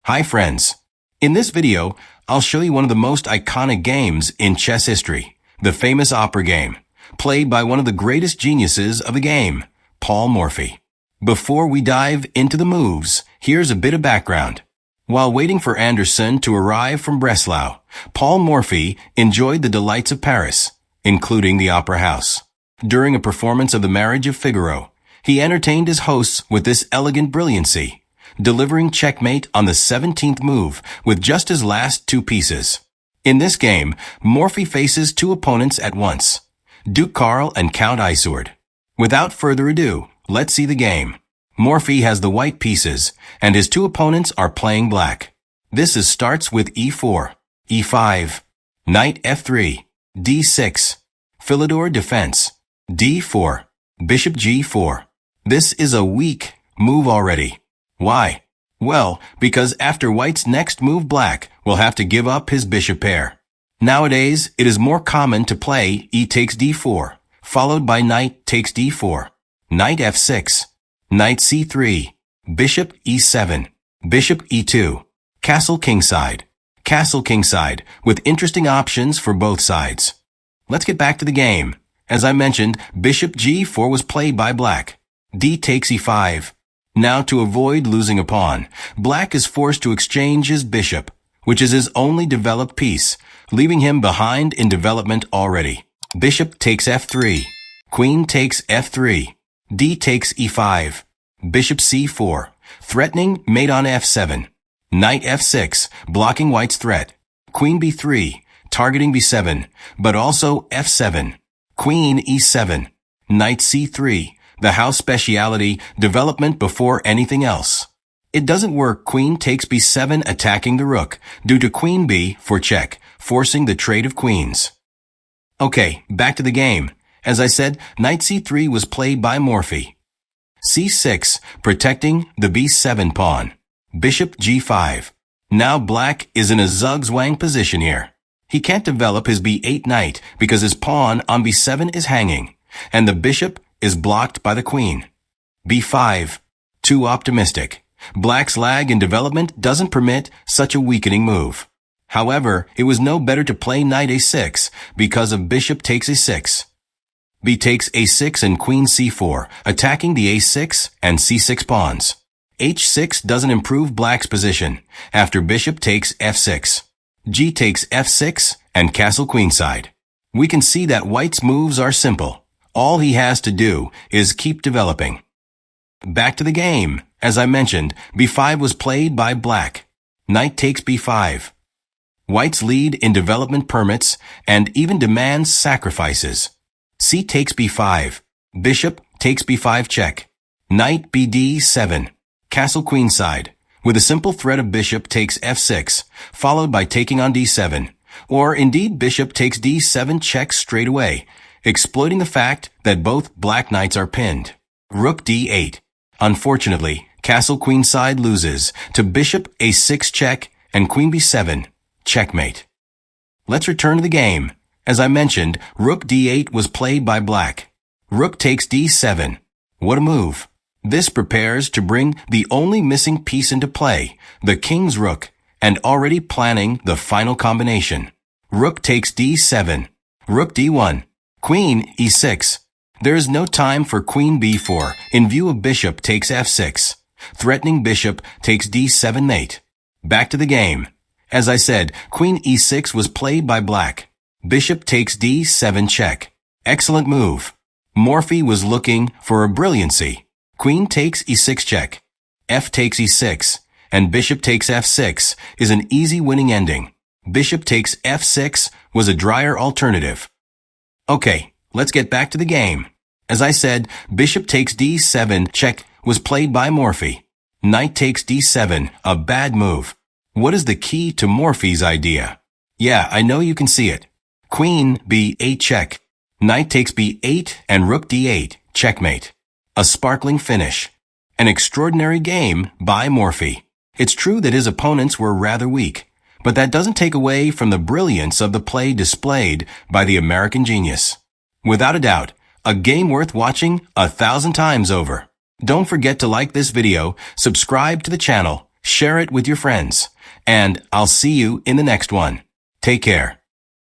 Hi friends. In this video, I'll show you one of the most iconic games in chess history, the famous opera game, played by one of the greatest geniuses of the game, Paul Morphy. Before we dive into the moves, here's a bit of background. While waiting for Anderson to arrive from Breslau, Paul Morphy enjoyed the delights of Paris, including the opera house. During a performance of The Marriage of Figaro, he entertained his hosts with this elegant brilliancy, delivering checkmate on the 17th move with just his last two pieces. In this game, Morphy faces two opponents at once, Duke Karl and Count Isouard. Without further ado, let's see the game. Morphy has the white pieces, and his two opponents are playing black. Starts with e4, e5, knight f3, d6, Philidor defense, d4, bishop g4. This is a weak move already. Why? Well, because after white's next move, black will have to give up his bishop pair. Nowadays, it is more common to play e takes d4, followed by knight takes d4, knight f6, knight c3, bishop e7, bishop e2, castle kingside, with interesting options for both sides. Let's get back to the game. As I mentioned, bishop g4 was played by black. D takes e5. Now, to avoid losing a pawn, black is forced to exchange his bishop, which is his only developed piece, leaving him behind in development already. Bishop takes f3, queen takes f3, d takes e5, bishop c4, threatening mate on f7, knight f6, blocking white's threat, queen b3, targeting b7, but also f7, queen e7, knight c3, the house speciality, development before anything else. It doesn't work. Queen takes b7, attacking the rook, due to queen b for check, forcing the trade of queens. Okay, back to the game. As I said, knight c3 was played by Morphy. c6, protecting the b7 pawn. Bishop g5. Now black is in a zugzwang position here. He can't develop his b8 knight because his pawn on b7 is hanging, and the bishop is blocked by the queen. b5. Too optimistic. Black's lag in development doesn't permit such a weakening move. However, it was no better to play knight a6 because of bishop takes a6. B takes a6 and queen c4, attacking the a6 and c6 pawns. h6 doesn't improve black's position after bishop takes f6. G takes f6 and castle queenside. We can see that white's moves are simple. All he has to do is keep developing. Back to the game. As I mentioned, b5 was played by black. Knight takes b5. White's lead in development permits and even demands sacrifices. C takes b5. Bishop takes b5 check. Knight bd7. Castle queenside, with a simple threat of bishop takes f6, followed by taking on d7. Or indeed bishop takes d7 check straight away, exploiting the fact that both black knights are pinned. Rook d8. Unfortunately, castle queenside loses to bishop a6 check and queen b7, checkmate. Let's return to the game. As I mentioned, rook d8 was played by black. Rook takes d7. What a move. This prepares to bring the only missing piece into play, the king's rook, and already planning the final combination. Rook takes d7. Rook d1. Queen e6. There is no time for queen b4 in view of bishop takes f6, threatening bishop takes d7 mate. Back to the game. As I said, queen e6 was played by black. Bishop takes d7 check. Excellent move. Morphy was looking for a brilliancy. Queen takes e6 check. F takes e6, and bishop takes f6 is an easy winning ending. Bishop takes f6 was a drier alternative. Okay, let's get back to the game. As I said, bishop takes d7 check was played by Morphy. Knight takes d7, a bad move. What is the key to Morphy's idea? Yeah, I know you can see it. Queen b8 check. Knight takes b8 and rook d8, checkmate. A sparkling finish. An extraordinary game by Morphy. It's true that his opponents were rather weak, but that doesn't take away from the brilliance of the play displayed by the American genius. Without a doubt, a game worth watching 1,000 times over. Don't forget to like this video, subscribe to the channel, share it with your friends, and I'll see you in the next one. Take care.